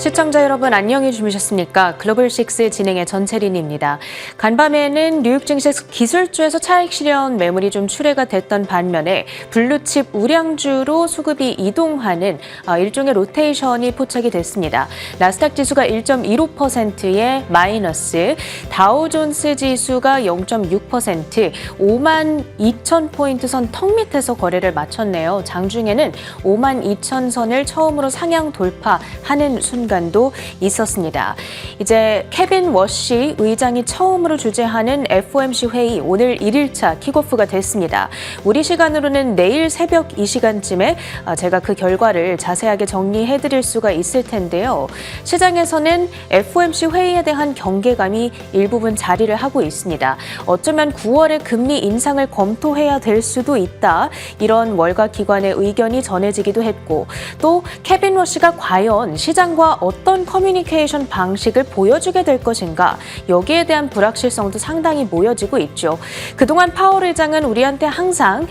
시청자 여러분 안녕히 주무셨습니까? 글로벌6 진행의 전채린입니다. 간밤에는 뉴욕 증시 기술주에서 차익 실현 매물이 좀 출회가 됐던 반면에 블루칩 우량주로 수급이 이동하는 일종의 로테이션이 포착이 됐습니다. 나스닥 지수가 1.15%의 마이너스, 다우존스 지수가 0.6%, 52,000포인트 선 턱 밑에서 거래를 마쳤네요. 장중에는 52,000선을 처음으로 상향 돌파하는 순간도 있었습니다. 이제 케빈 워시 의장이 처음으로 주재하는 FOMC 회의 오늘 1일차 킥오프가 됐습니다. 우리 시간으로는 내일 새벽 이 시간쯤에 제가 그 결과를 자세하게 정리해드릴 수가 있을 텐데요. 시장에서는 FOMC 회의에 대한 경계감이 일부분 자리를 하고 있습니다. 어쩌면 9월에 금리 인상을 검토해야 될 수도 있다. 이런 월가 기관의 의견이 전해지기도 했고, 또 케빈 워시가 과연 시장과 어떤 커뮤니케이션 방식을 보여주게 될 것인가, 여기에 대한 불확실성도 상당히 모여지고 있죠. 그동안 파월 의장은 우리한테 항상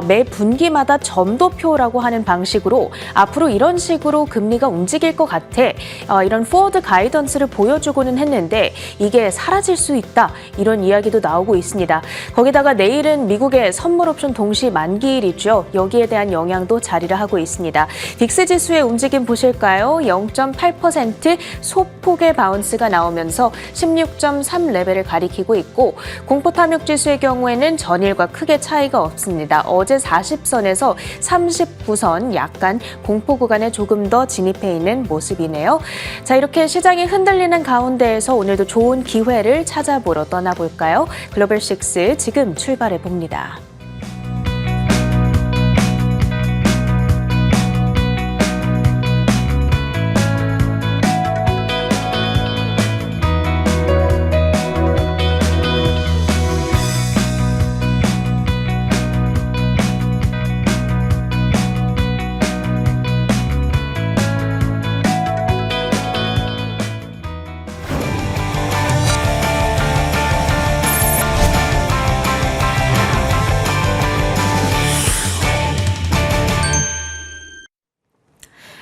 매 분기마다 점도표라고 하는 방식으로 앞으로 이런 식으로 금리가 움직일 것 같아, 이런 포워드 가이던스를 보여주고는 했는데 이게 사라질 수 있다, 이런 이야기도 나오고 있습니다. 거기다가 내일은 미국의 선물 옵션 동시 만기일이죠. 여기에 대한 영향도 자리를 하고 있습니다. 빅스 지수의 움직임 보실까요? 0.8% 소폭의 바운스가 나오면서 16.3 레벨을 가리키고 있고, 공포 탐욕 지수의 경우에는 전일과 크게 차이가 없습니다. 어제 40선에서 39선, 약간 공포 구간에 조금 더 진입해 있는 모습이네요. 자, 이렇게 시장이 흔들리는 가운데에서 오늘도 좋은 기회를 찾아보러 떠나볼까요? 글로벌6 지금 출발해 봅니다.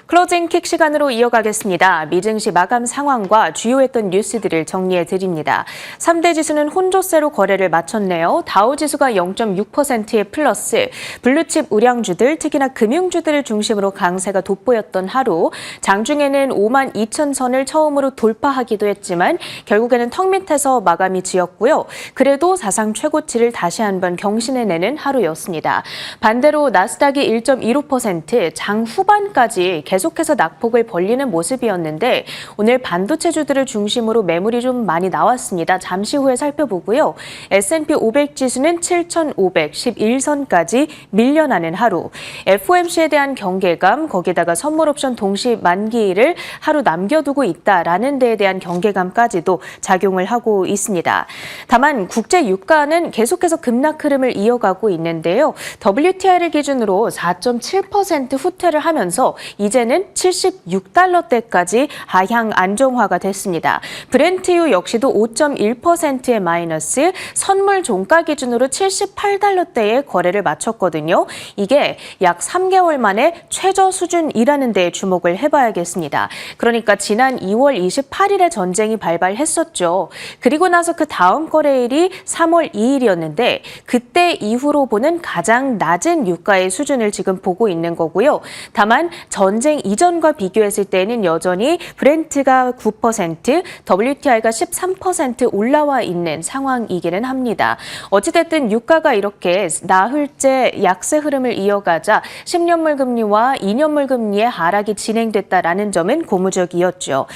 클로징 킥 시간으로 이어가겠습니다. 미증시 마감 상황과 주요했던 뉴스들을 정리해드립니다. 3대 지수는 혼조세로 거래를 마쳤네요. 다우지수가 0.6%의 플러스, 블루칩 우량주들, 특히나 금융주들을 중심으로 강세가 돋보였던 하루, 장중에는 52,000선을 처음으로 돌파하기도 했지만 결국에는 턱 밑에서 마감이 지었고요. 그래도 사상 최고치를 다시 한번 경신해내는 하루였습니다. 반대로 나스닥이 1.15%, 장 후반까지 계속해서 낙폭을 벌리는 모습이었는데 오늘 반도체주들을 중심으로 매물이 좀 많이 나왔습니다. 잠시 후에 살펴보고요. S&P 500 지수는 7,511선까지 밀려나는 하루. FOMC에 대한 경계감, 거기다가 선물 옵션 동시 만기일을 하루 남겨두고 있다라는 데에 대한 경계감까지도 작용을 하고 있습니다. 다만 국제 유가는 계속해서 급락 흐름을 이어가고 있는데요. WTI를 기준으로 4.7% 후퇴를 하면서 이제는 76달러대까지 하향 안정화가 됐습니다. 브렌트유 역시도 5.1%의 마이너스, 선물 종가 기준으로 78달러대에 거래를 마쳤거든요. 이게 약 3개월 만에 최저 수준이라는 데에 주목을 해봐야겠습니다. 그러니까 지난 2월 28일에 전쟁이 발발했었죠. 그리고 나서 그 다음 거래일이 3월 2일이었는데 그때 이후로 보는 가장 낮은 유가의 수준을 지금 보고 있는 거고요. 다만 전쟁 이전과 비교했을 때는 여전히 브렌트가 9%, WTI가 13% 올라와 있는 상황이기는 합니다. 어찌됐든 유가가 이렇게 나흘째 약세 흐름을 이어가자 10년물 금리와 2년물 금리의 하락이 진행됐다라는 점은 고무적이었죠.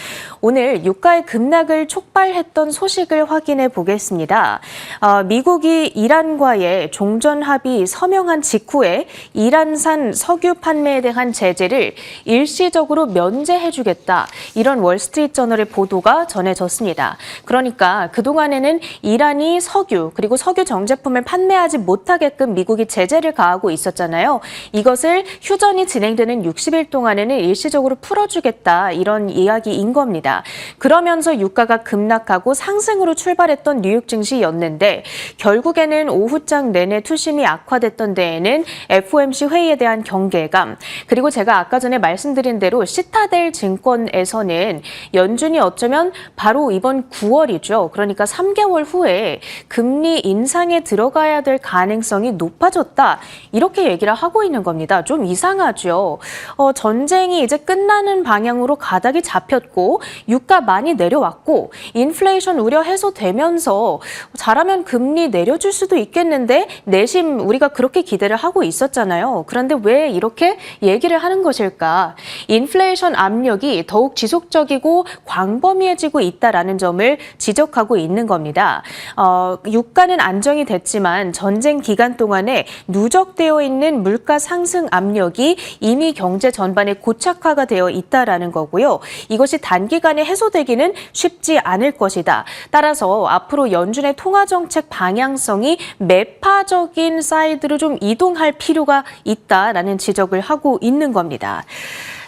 오늘 유가의 급락을 촉발했던 소식을 확인해 보겠습니다. 미국이 이란과의 종전 합의 서명한 직후에 이란산 석유 판매에 대한 제재를 일시적으로 면제해주겠다, 이런 월스트리트저널의 보도가 전해졌습니다. 그러니까 그동안에는 이란이 석유 그리고 석유 정제품을 판매하지 못하게끔 미국이 제재를 가하고 있었잖아요. 이것을 휴전이 진행되는 60일 동안에는 일시적으로 풀어주겠다, 이런 이야기인 겁니다. 그러면서 유가가 급락하고 상승으로 출발했던 뉴욕 증시였는데 결국에는 오후장 내내 투심이 악화됐던 데에는 FOMC 회의에 대한 경계감, 그리고 제가 아까 전에 말씀드린 말씀드린 대로 시타델 증권에서는 연준이 어쩌면 바로 이번 9월이죠. 그러니까 3개월 후에 금리 인상에 들어가야 될 가능성이 높아졌다. 이렇게 얘기를 하고 있는 겁니다. 좀 이상하죠. 전쟁이 이제 끝나는 방향으로 가닥이 잡혔고 유가 많이 내려왔고 인플레이션 우려 해소되면서 잘하면 금리 내려줄 수도 있겠는데 내심 우리가 그렇게 기대를 하고 있었잖아요. 그런데 왜 이렇게 얘기를 하는 것일까? 인플레이션 압력이 더욱 지속적이고 광범위해지고 있다라는 점을 지적하고 있는 겁니다. 유가는 안정이 됐지만 전쟁 기간 동안에 누적되어 있는 물가 상승 압력이 이미 경제 전반에 고착화가 되어 있다라는 거고요. 이것이 단기간에 해소되기는 쉽지 않을 것이다. 따라서 앞으로 연준의 통화정책 방향성이 매파적인 사이드로 좀 이동할 필요가 있다라는 지적을 하고 있는 겁니다.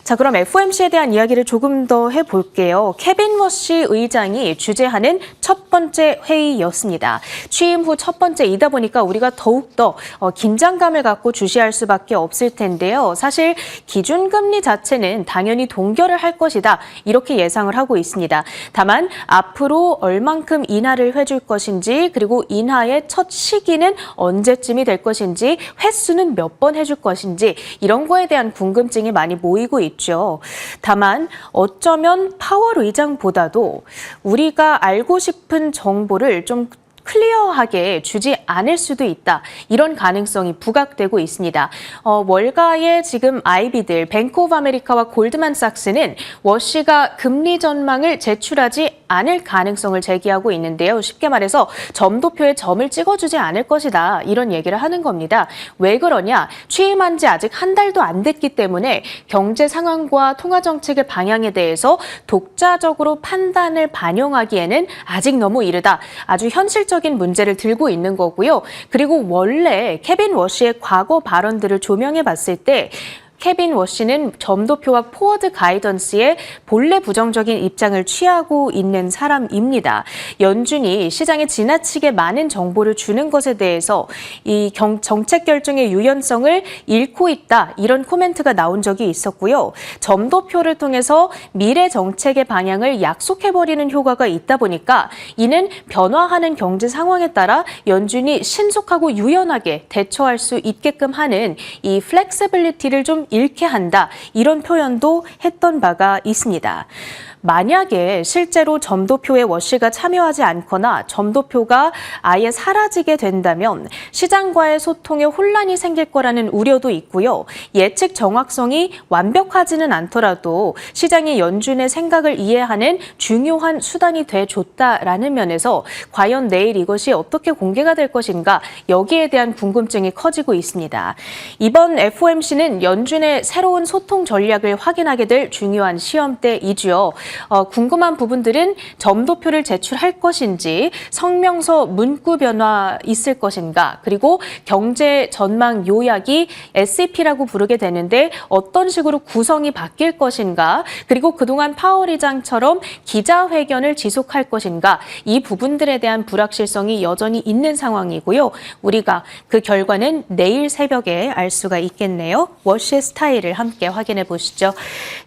자, 그럼 FOMC에 대한 이야기를 조금 더 해볼게요. 케빈 워시 의장이 주재하는 첫 번째 회의였습니다. 취임 후 첫 번째이다 보니까 우리가 더욱더 긴장감을 갖고 주시할 수밖에 없을 텐데요. 사실 기준금리 자체는 당연히 동결을 할 것이다. 이렇게 예상을 하고 있습니다. 다만 앞으로 얼만큼 인하를 해줄 것인지 그리고 인하의 첫 시기는 언제쯤이 될 것인지 횟수는 몇 번 해줄 것인지 이런 거에 대한 궁금증이 많이 모이고 있죠. 다만 어쩌면 파월 의장보다도 우리가 알고 싶은 정보를 좀 클리어하게 주지 않을 수도 있다. 이런 가능성이 부각되고 있습니다. 월가의 지금 IB들, 뱅크 오브 아메리카와 골드만삭스는 워시가 금리 전망을 제출하지 않을 가능성을 제기하고 있는데요. 쉽게 말해서 점도표에 점을 찍어주지 않을 것이다. 이런 얘기를 하는 겁니다. 왜 그러냐? 취임한 지 아직 한 달도 안 됐기 때문에 경제 상황과 통화정책의 방향에 대해서 독자적으로 판단을 반영하기에는 아직 너무 이르다. 아주 현실적인 문제를 들고 있는 거고요. 그리고 원래 케빈 워시의 과거 발언들을 조명해 봤을 때 케빈 워시는 점도표와 포워드 가이던스에 본래 부정적인 입장을 취하고 있는 사람입니다. 연준이 시장에 지나치게 많은 정보를 주는 것에 대해서 이 정책 결정의 유연성을 잃고 있다. 이런 코멘트가 나온 적이 있었고요. 점도표를 통해서 미래 정책의 방향을 약속해버리는 효과가 있다 보니까 이는 변화하는 경제 상황에 따라 연준이 신속하고 유연하게 대처할 수 있게끔 하는 이 플렉시빌리티를 좀 잃게 한다. 이런 표현도 했던 바가 있습니다. 만약에 실제로 점도표에 워시가 참여하지 않거나 점도표가 아예 사라지게 된다면 시장과의 소통에 혼란이 생길 거라는 우려도 있고요. 예측 정확성이 완벽하지는 않더라도 시장이 연준의 생각을 이해하는 중요한 수단이 돼줬다라는 면에서 과연 내일 이것이 어떻게 공개가 될 것인가 여기에 대한 궁금증이 커지고 있습니다. 이번 FOMC는 연준의 새로운 소통 전략을 확인하게 될 중요한 시험대이죠. 궁금한 부분들은 점도표를 제출할 것인지, 성명서 문구 변화 있을 것인가, 그리고 경제 전망 요약이 SEP라고 부르게 되는데 어떤 식으로 구성이 바뀔 것인가, 그리고 그동안 파월 의장처럼 기자회견을 지속할 것인가, 이 부분들에 대한 불확실성이 여전히 있는 상황이고요. 우리가 그 결과는 내일 새벽에 알 수가 있겠네요. 워시의 스타일을 함께 확인해 보시죠.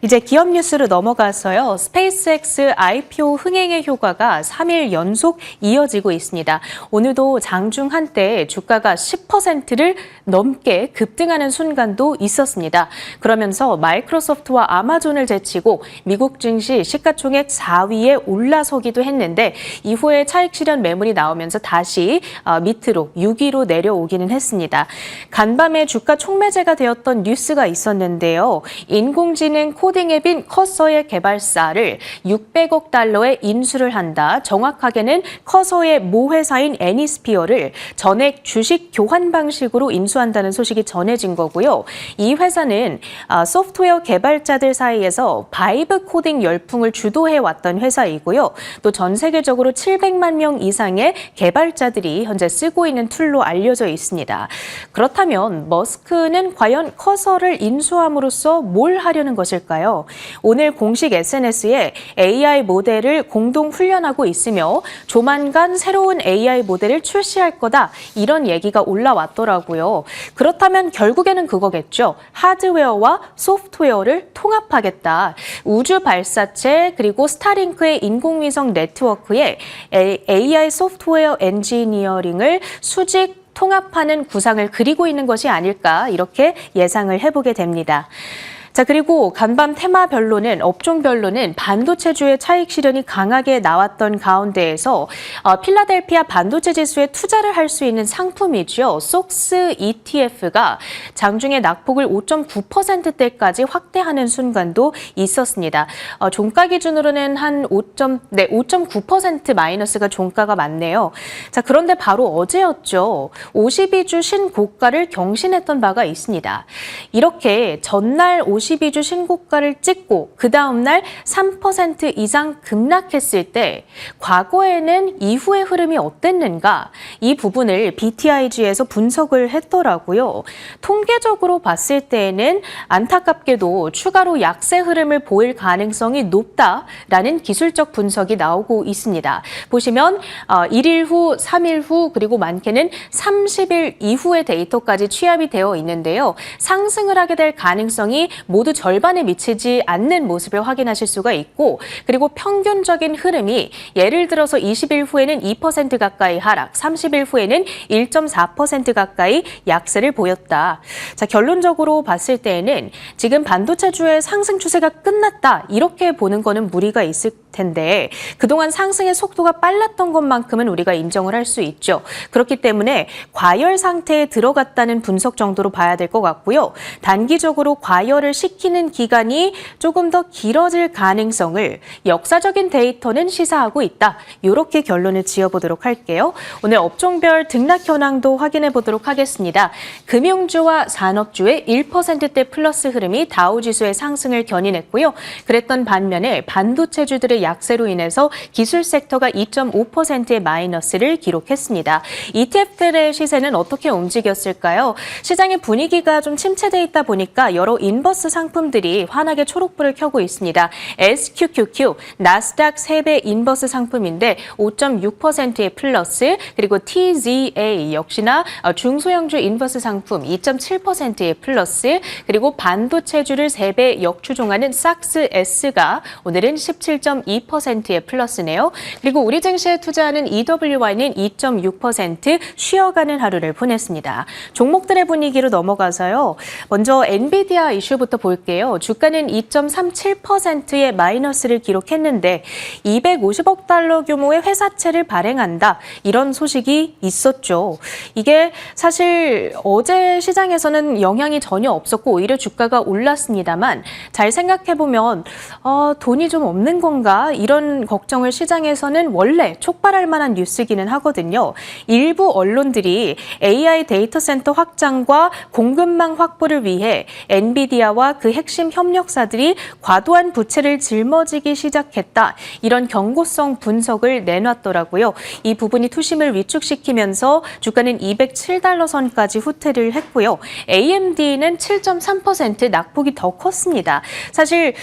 이제 기업 뉴스로 넘어가서요. 스페이스X IPO 흥행의 효과가 3일 연속 이어지고 있습니다. 오늘도 장중 한때 주가가 10%를 넘게 급등하는 순간도 있었습니다. 그러면서 마이크로소프트와 아마존을 제치고 미국 증시 시가총액 4위에 올라서기도 했는데 이후에 차익 실현 매물이 나오면서 다시 밑으로 6위로 내려오기는 했습니다. 간밤에 주가 촉매제가 되었던 뉴스가 있었는데요. 인공지능 코딩 앱인 커서의 개발사를 600억 달러에 인수를 한다. 정확하게는 커서의 모회사인 애니스피어를 전액 주식 교환 방식으로 인수한다는 소식이 전해진 거고요. 이 회사는 소프트웨어 개발자들 사이에서 바이브 코딩 열풍을 주도해왔던 회사이고요. 또 전 세계적으로 700만 명 이상의 개발자들이 현재 쓰고 있는 툴로 알려져 있습니다. 그렇다면 머스크는 과연 커서를 인수함으로써 뭘 하려는 것일까요? 오늘 공식 SNS에 동시에 AI 모델을 공동 훈련하고 있으며 조만간 새로운 AI 모델을 출시할 거다. 이런 얘기가 올라왔더라고요. 그렇다면 결국에는 그거겠죠. 하드웨어와 소프트웨어를 통합하겠다. 우주 발사체 그리고 스타링크의 인공위성 네트워크에 AI 소프트웨어 엔지니어링을 수직 통합하는 구상을 그리고 있는 것이 아닐까 이렇게 예상을 해보게 됩니다. 자, 그리고 간밤 테마별로는 업종별로는 반도체주의 차익 실현이 강하게 나왔던 가운데에서 필라델피아 반도체 지수에 투자를 할 수 있는 상품이죠. 속스 ETF가 장중에 낙폭을 5.9%대까지 확대하는 순간도 있었습니다. 종가 기준으로는 한 5.9% 마이너스가 종가가 맞네요. 자, 그런데 바로 어제였죠. 52주 신고가를 경신했던 바가 있습니다. 이렇게 전날 52주 신고가를 찍고 그 다음 날 3% 이상 급락했을 때 과거에는 이후의 흐름이 어땠는가 이 부분을 BTIG에서 분석을 했더라고요. 통계적으로 봤을 때에는 안타깝게도 추가로 약세 흐름을 보일 가능성이 높다라는 기술적 분석이 나오고 있습니다. 보시면 1일 후, 3일 후 그리고 많게는 30일 이후의 데이터까지 취합이 되어 있는데요. 상승을 하게 될 가능성이 모두 절반에 미치지 않는 모습을 확인하실 수가 있고 그리고 평균적인 흐름이 예를 들어서 20일 후에는 2% 가까이 하락, 30일 후에는 1.4% 가까이 약세를 보였다. 자, 결론적으로 봤을 때에는 지금 반도체주의 상승 추세가 끝났다 이렇게 보는 거는 무리가 있을 텐데 그동안 상승의 속도가 빨랐던 것만큼은 우리가 인정을 할 수 있죠. 그렇기 때문에 과열 상태에 들어갔다는 분석 정도로 봐야 될 것 같고요. 단기적으로 과열을 시키는 기간이 조금 더 길어질 가능성을 역사적인 데이터는 시사하고 있다. 이렇게 결론을 지어보도록 할게요. 오늘 업종별 등락 현황도 확인해 보도록 하겠습니다. 금융주와 산업주의 1%대 플러스 흐름이 다우지수의 상승을 견인했고요. 그랬던 반면에 반도체주들의 약세로 인해서 기술 섹터가 2.5%의 마이너스를 기록했습니다. ETF들의 시세는 어떻게 움직였을까요? 시장의 분위기가 좀 침체돼 있다 보니까 여러 인버스 상품들이 환하게 초록불을 켜고 있습니다. SQQQ, 나스닥 3배 인버스 상품인데 5.6%의 플러스, 그리고 TZA 역시나 중소형주 인버스 상품 2.7%의 플러스, 그리고 반도체주를 3배 역추종하는 삭스S가 오늘은 17.2%의 플러스네요. 그리고 우리 증시에 투자하는 EWY는 2.6% 쉬어가는 하루를 보냈습니다. 종목들의 분위기로 넘어가서요. 먼저 엔비디아 이슈부터 볼게요. 주가는 2.37%의 마이너스를 기록했는데 250억 달러 규모의 회사채를 발행한다. 이런 소식이 있었죠. 이게 사실 어제 시장에서는 영향이 전혀 없었고 오히려 주가가 올랐습니다만 잘 생각해보면 돈이 좀 없는 건가? 이런 걱정을 시장에서는 원래 촉발할 만한 뉴스기는 하거든요. 일부 언론들이 AI 데이터 센터 확장과 공급망 확보를 위해 엔비디아와 그 핵심 협력사들이 과도한 부채를 짊어지기 시작했다. 이런 경고성 분석을 내놨더라고요. 이 부분이 투심을 위축시키면서 주가는 207달러 선까지 후퇴를 했고요. AMD는 7.3% 낙폭이 더 컸습니다. 사실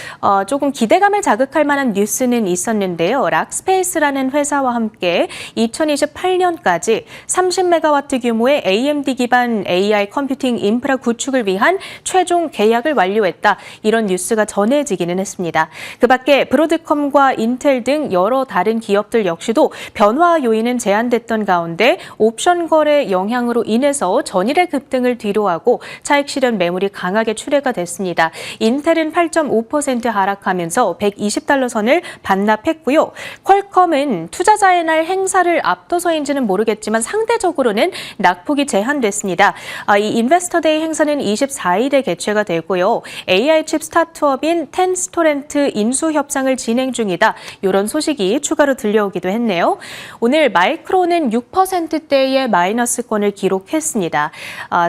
조금 기대감을 자극할 만한 뉴스는 있었는데요. 락스페이스라는 회사와 함께 2028년까지 30메가와트 규모의 AMD 기반 AI 컴퓨팅 인프라 구축을 위한 최종 계약을 완료했다. 이런 뉴스가 전해지기는 했습니다. 그 밖에 브로드컴과 인텔 등 여러 다른 기업들 역시도 변화 요인은 제한됐던 가운데 옵션 거래 영향으로 인해서 전일의 급등을 뒤로하고 차익 실현 매물이 강하게 출회가 됐습니다. 인텔은 8.5% 하락하면서 120달러 선을 반납했고요. 퀄컴은 투자자의 날 행사를 앞둬서인지는 모르겠지만 상대적으로는 낙폭이 제한됐습니다. 이 인베스터데이 행사는 24일에 개최가 되고요. AI 칩 스타트업인 텐스토렌트 인수 협상을 진행 중이다. 이런 소식이 추가로 들려오기도 했네요. 오늘 마이크론은 6%대의 마이너스권을 기록했습니다.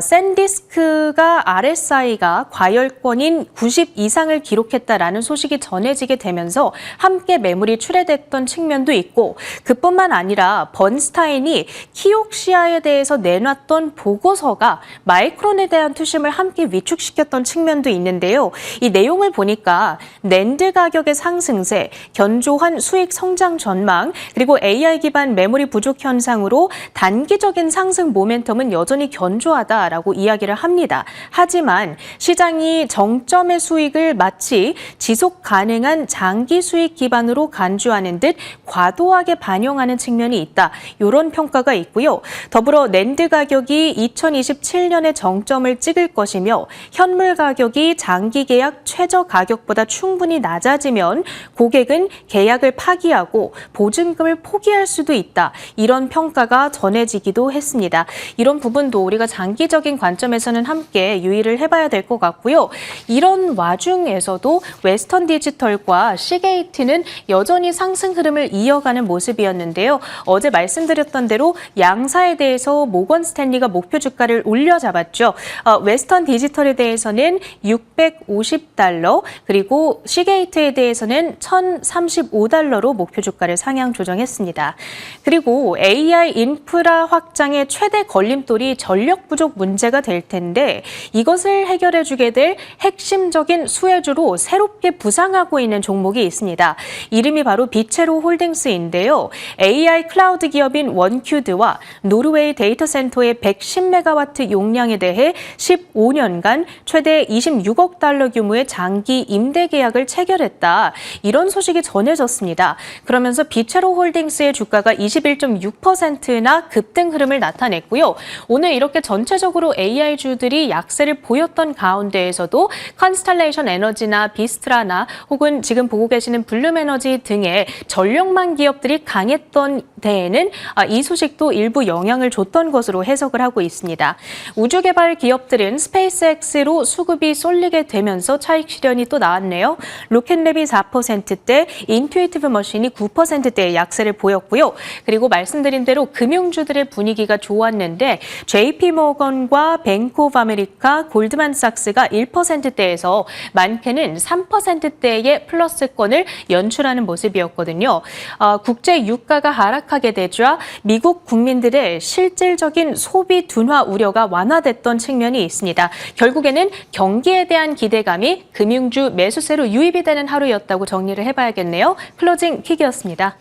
샌디스크가 RSI가 과열권인 90 이상을 기록했다라는 소식이 전해지게 되면서 한 함께 매물이 출회됐던 측면도 있고 그뿐만 아니라 번스타인이 키옥시아에 대해서 내놨던 보고서가 마이크론에 대한 투심을 함께 위축시켰던 측면도 있는데요. 이 내용을 보니까 낸드 가격의 상승세, 견조한 수익 성장 전망, 그리고 AI 기반 메모리 부족 현상으로 단기적인 상승 모멘텀은 여전히 견조하다라고 이야기를 합니다. 하지만 시장이 정점의 수익을 마치 지속 가능한 장기 수익 기반으로 간주하는 듯 과도하게 반영하는 측면이 있다. 이런 평가가 있고요. 더불어 낸드 가격이 2027년에 정점을 찍을 것이며 현물 가격이 장기 계약 최저 가격보다 충분히 낮아지면 고객은 계약을 파기하고 보증금을 포기할 수도 있다. 이런 평가가 전해지기도 했습니다. 이런 부분도 우리가 장기적인 관점에서는 함께 유의를 해봐야 될 것 같고요. 이런 와중에서도 웨스턴 디지털과 시게이트는 여전히 상승 흐름을 이어가는 모습이었는데요. 어제 말씀드렸던 대로 양사에 대해서 모건 스탠리가 목표 주가를 올려잡았죠. 웨스턴 디지털에 대해서는 $650, 그리고 시게이트에 대해서는 $1,035로 목표 주가를 상향 조정했습니다. 그리고 AI 인프라 확장의 최대 걸림돌이 전력 부족 문제가 될 텐데 이것을 해결해주게 될 핵심적인 수혜주로 새롭게 부상하고 있는 종목이 있습니다. 이름이 바로 비체로 홀딩스인데요. AI 클라우드 기업인 원큐드와 노르웨이 데이터 센터의 110메가와트 용량에 대해 15년간 최대 $26억 규모의 장기 임대 계약을 체결했다. 이런 소식이 전해졌습니다. 그러면서 비체로 홀딩스의 주가가 21.6%나 급등 흐름을 나타냈고요. 오늘 이렇게 전체적으로 AI주들이 약세를 보였던 가운데에서도 컨스텔레이션 에너지나 비스트라나 혹은 지금 보고 계시는 블룸에너지 등의 전력망 기업들이 강했던 데에는 이 소식도 일부 영향을 줬던 것으로 해석을 하고 있습니다. 우주개발 기업들은 스페이스X로 수급이 쏠리게 되면서 차익 실현이 또 나왔네요. 로켓랩이 4%대, 인투이티브 머신이 9%대의 약세를 보였고요. 그리고 말씀드린 대로 금융주들의 분위기가 좋았는데 JP모건과 뱅크 오브 아메리카, 골드만삭스가 1%대에서 많게는 3%대의 플러스권을 연출하는 모습이었거든요. 국제 유가가 하락하게 되자 미국 국민들의 실질적인 소비 둔화 우려가 완화됐던 측면이 있습니다. 결국에는 경기에 대한 기대감이 금융주 매수세로 유입이 되는 하루였다고 정리를 해봐야겠네요. 클로징 킥이었습니다.